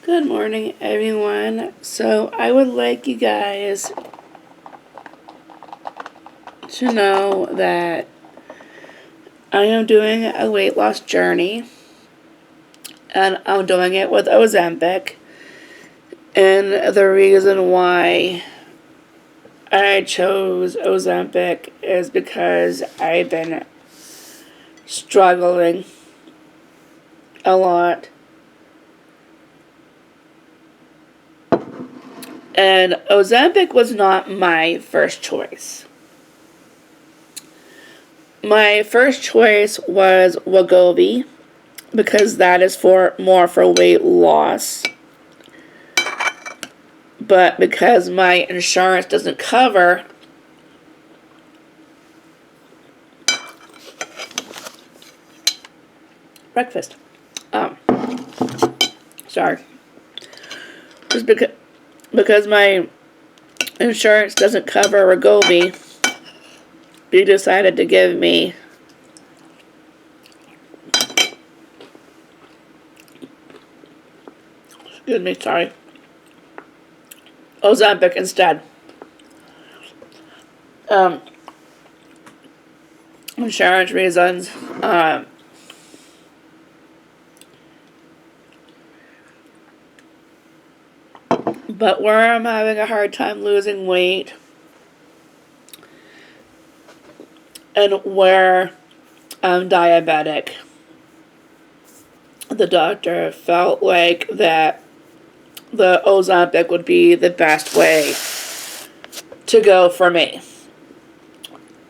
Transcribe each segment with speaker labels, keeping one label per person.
Speaker 1: Good morning, everyone. So, I would like you guys to know that I am doing a weight loss journey, and I'm doing it with Ozempic. And the reason why I chose Ozempic is because I've been struggling a lot. And Ozempic was not my first choice. My first choice was Wegovy because that is more for weight loss. But because my insurance doesn't cover breakfast, sorry, just because my insurance doesn't cover Wegovy, they decided to give me Ozempic instead. Insurance reasons. But where I'm having a hard time losing weight, and where I'm diabetic, the doctor felt like that the Ozempic would be the best way to go for me.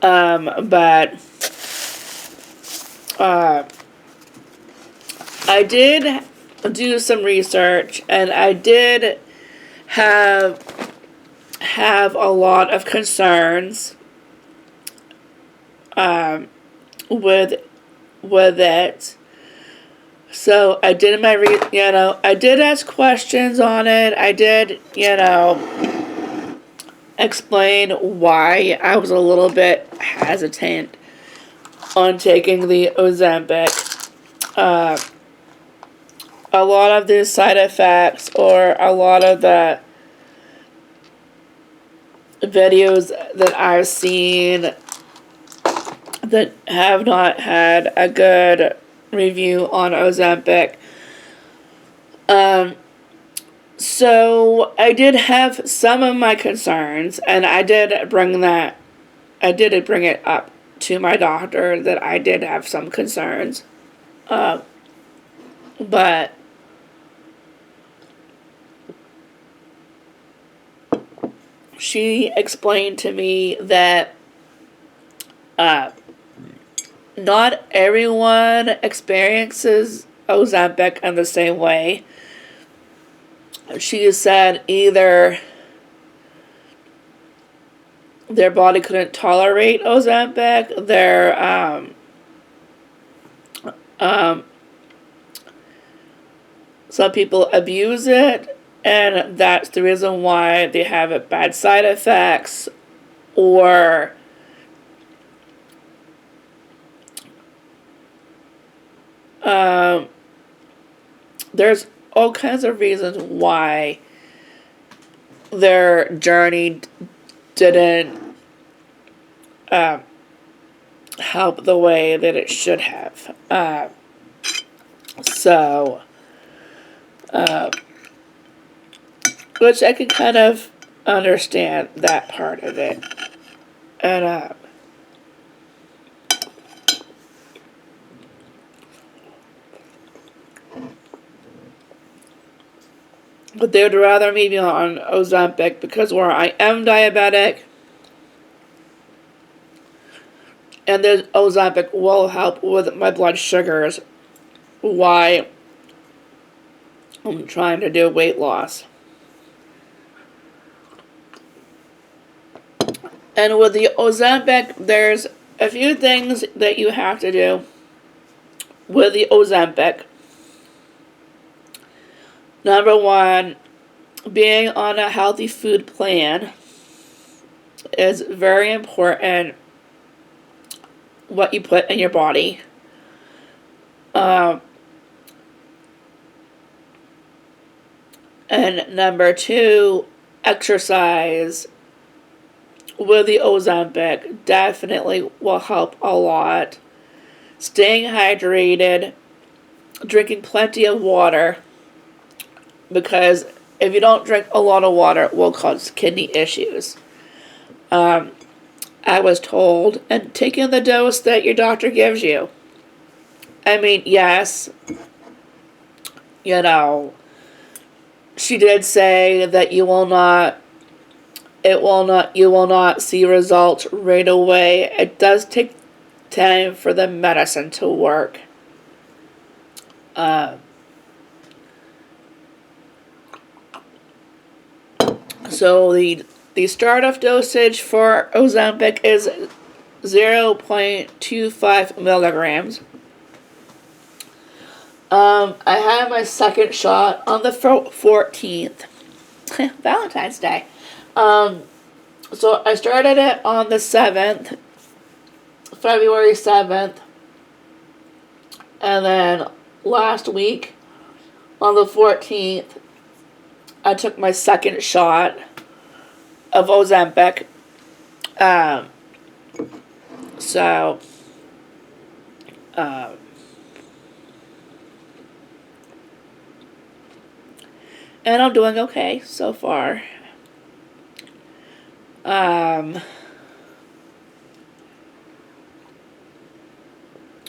Speaker 1: But I did do some research, and I did have a lot of concerns with it. So I did I did ask questions on it. I did, explain why I was a little bit hesitant on taking the Ozempic. A lot of the side effects, or a lot of the videos that I've seen that have not had a good review on Ozempic. So I did have some of my concerns, and I did bring it up to my doctor that I did have some concerns. But she explained to me that not everyone experiences Ozempic in the same way. She said either their body couldn't tolerate Ozempic, some people abuse it, and that's the reason why they have bad side effects, or there's all kinds of reasons why their journey didn't help the way that it should have. Which I can kind of understand that part of it. And but they would rather me be on Ozempic because where I am diabetic, and the Ozempic will help with my blood sugars, why I'm trying to do weight loss. And with the Ozempic, there's a few things that you have to do with the Ozempic. Number one, being on a healthy food plan is very important. What you put in your body. And number 2, exercise with the Ozempic definitely will help a lot. Staying hydrated, drinking plenty of water, because if you don't drink a lot of water, it will cause kidney issues. I was told, and taking the dose that your doctor gives you. I mean, yes, she did say that you will not see results right away. It does take time for the medicine to work. So the start-off dosage for Ozempic is 0.25 milligrams. I had my second shot on the 14th, Valentine's Day. So I started it on the 7th, February 7th, and then last week, on the 14th, I took my second shot of Ozempic. And I'm doing okay so far.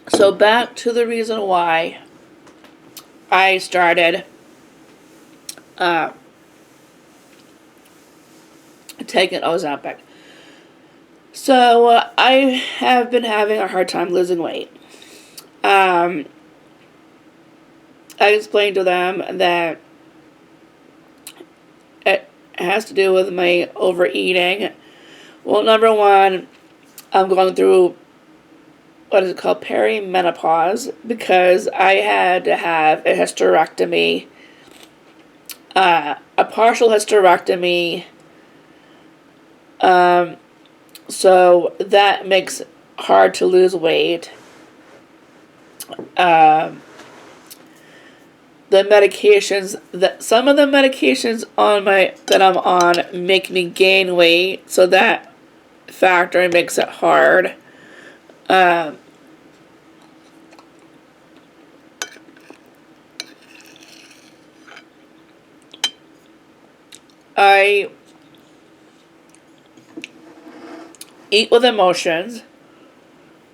Speaker 1: So back to the reason why I started taking Ozempic. So I have been having a hard time losing weight. I explained to them that it has to do with my overeating. Well, number one, I'm going through what is it called, perimenopause, because I had to have a hysterectomy, a partial hysterectomy. So that makes it hard to lose weight. The medications some of the medications that I'm on make me gain weight, so that factor makes it hard. I eat with emotions.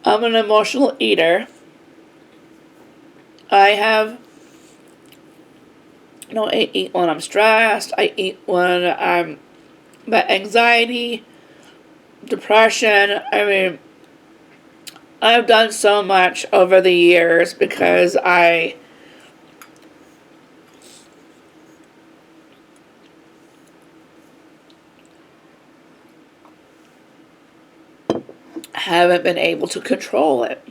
Speaker 1: I'm an emotional eater. I eat when I'm stressed. I eat when I'm got anxiety, depression. I mean, I've done so much over the years because I haven't been able to control it.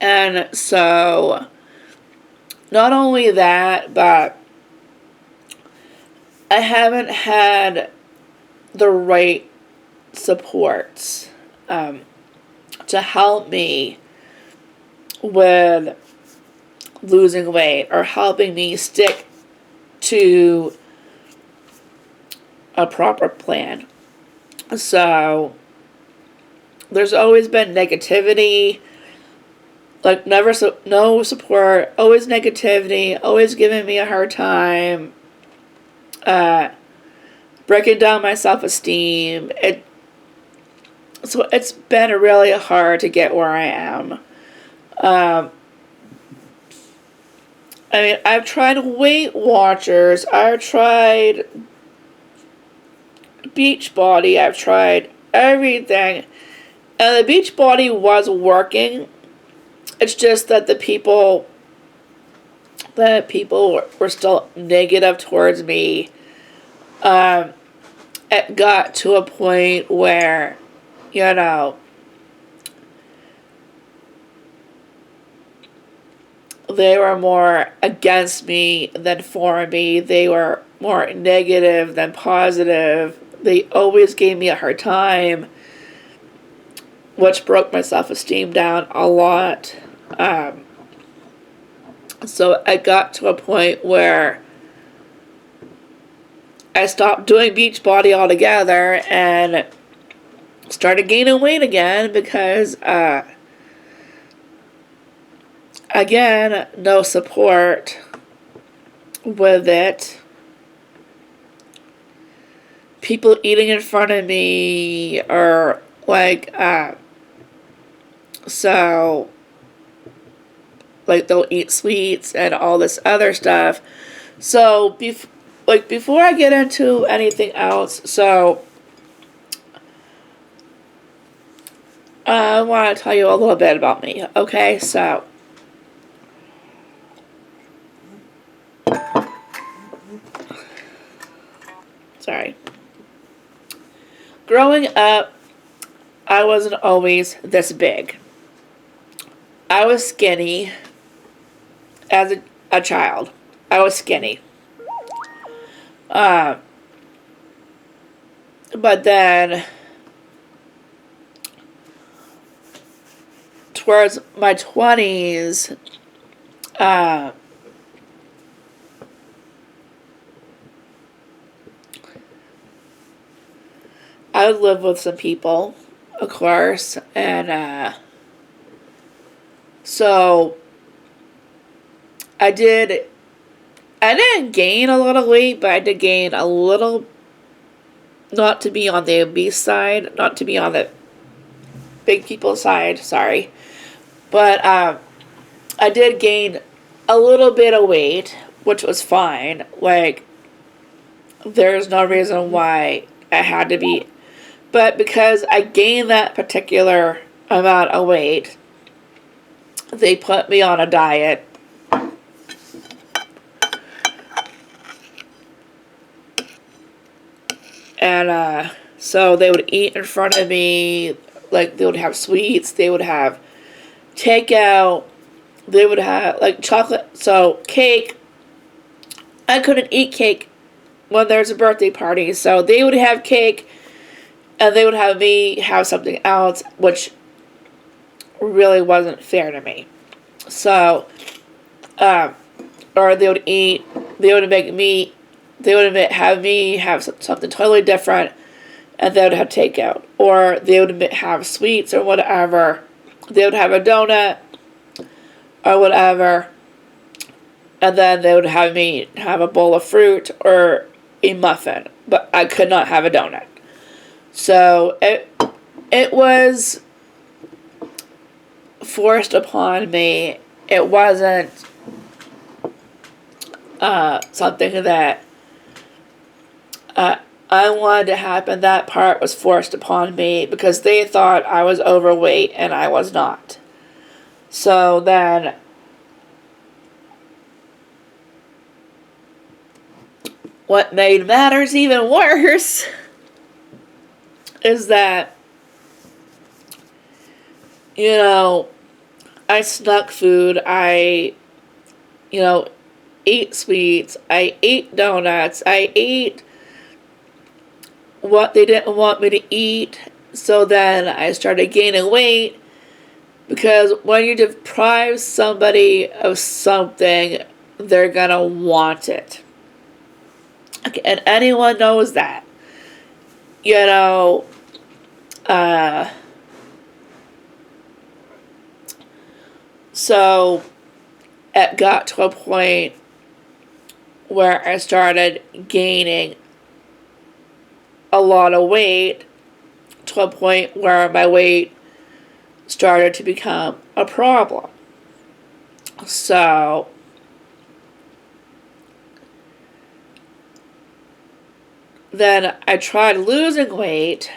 Speaker 1: And so, not only that, but I haven't had the right supports to help me with losing weight or helping me stick to a proper plan. So, there's always been negativity, like no support, always negativity, always giving me a hard time, breaking down my self-esteem. So it's been really hard to get where I am. I mean, I've tried Weight Watchers, I've tried Beachbody, I've tried everything, and the Beachbody was working. It's just that the people were still negative towards me. It got to a point where, they were more against me than for me. They were more negative than positive. They always gave me a hard time, which broke my self-esteem down a lot. So I got to a point where I stopped doing Beachbody altogether and started gaining weight again because, again, no support with it. People eating in front of me, or like, so, like, they'll eat sweets and all this other stuff. So, before I get into anything else, so I want to tell you a little bit about me. Okay, so sorry. Growing up, I wasn't always this big. I was skinny as a child. I was skinny. But then, towards my 20s, I lived with some people, of course, and so I didn't gain a lot of weight, but I did gain a little, not to be on the obese side, not to be on the big people side, sorry. But I did gain a little bit of weight, which was fine. Like, there's no reason why I had to be. But because I gained that particular amount of weight, they put me on a diet. And so they would eat in front of me. Like, they would have sweets. They would have takeout. They would have, like, chocolate. So, cake. I couldn't eat cake when there's a birthday party. So, they would have cake. And they would have me have something else, which really wasn't fair to me. So, or they would have me have something totally different, and they would have takeout. Or they would have sweets or whatever. They would have a donut or whatever, and then they would have me have a bowl of fruit or a muffin. But I could not have a donut. So it was forced upon me. It wasn't something that I wanted to happen. That part was forced upon me because they thought I was overweight and I was not. So then what made matters even worse is that, I snuck food. I, ate sweets. I ate donuts. I ate what they didn't want me to eat. So then I started gaining weight because when you deprive somebody of something, they're gonna want it. Okay, and anyone knows that. So it got to a point where I started gaining a lot of weight, to a point where my weight started to become a problem. So then I tried losing weight,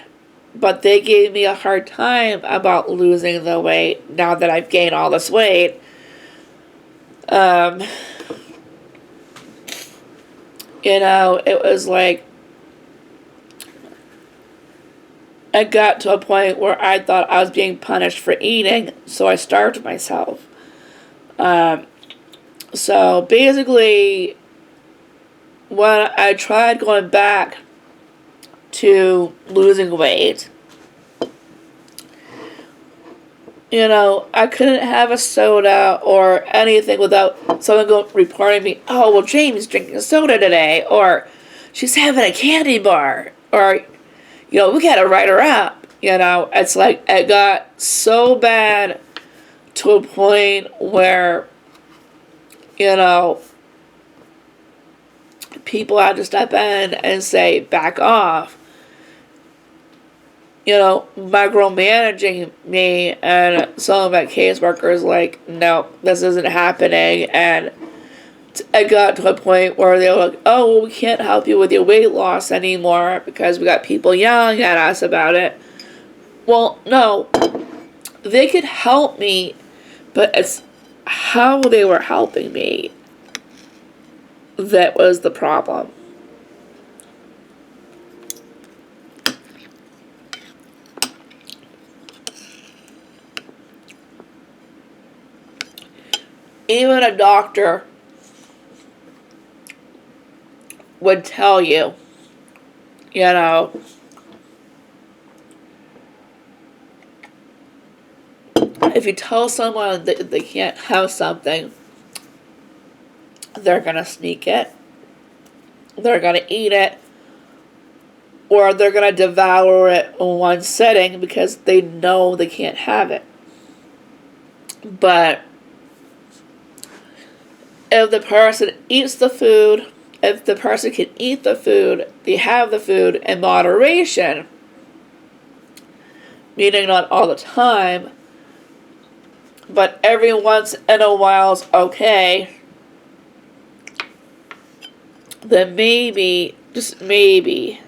Speaker 1: but they gave me a hard time about losing the weight now that I've gained all this weight. It was like, I got to a point where I thought I was being punished for eating, so I starved myself. So basically, when I tried going back to losing weight, I couldn't have a soda or anything without someone reporting me, oh, well, Jamie's drinking soda today, or she's having a candy bar, or, we gotta write her up. It's like it got so bad to a point where, you know, people had to step in and say, back off. Micromanaging me, and some of my caseworkers like, no, this isn't happening. And it got to a point where they were like, oh, well, we can't help you with your weight loss anymore because we got people yelling at us about it. Well, no, they could help me, but it's how they were helping me that was the problem. Even a doctor would tell you, if you tell someone that they can't have something, they're going to sneak it, they're going to eat it, or they're going to devour it in one sitting because they know they can't have it. But if the person eats the food, if the person can eat the food, they have the food in moderation, meaning not all the time, but every once in a while's okay, then maybe, just maybe,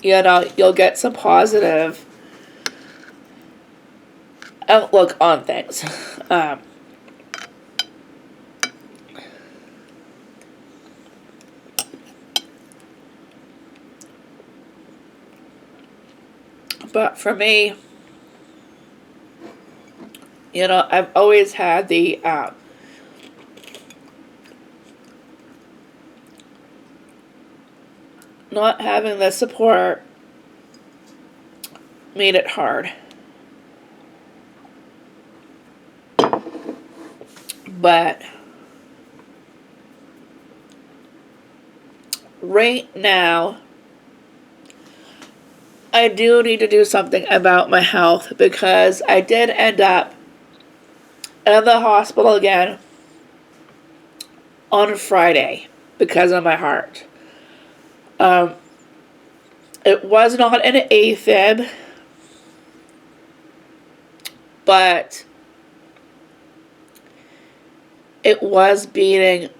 Speaker 1: you'll get some positive outlook on things. But for me, I've always had the not having the support made it hard. But right now, I do need to do something about my health because I did end up in the hospital again on Friday because of my heart. It was not an AFib, but it was beating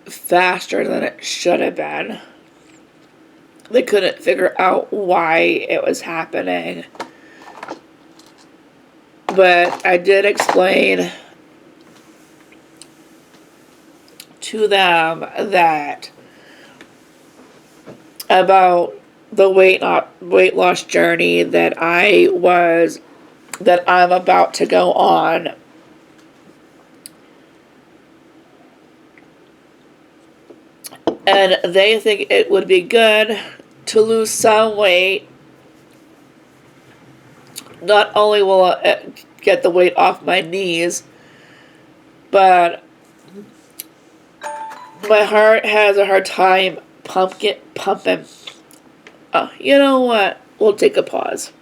Speaker 1: faster than it should have been. They couldn't figure out why it was happening. But I did explain to them that about the weight loss journey that I'm about to go on. And they think it would be good to lose some weight. Not only will it get the weight off my knees, but my heart has a hard time pumping. Oh, you know what? We'll take a pause.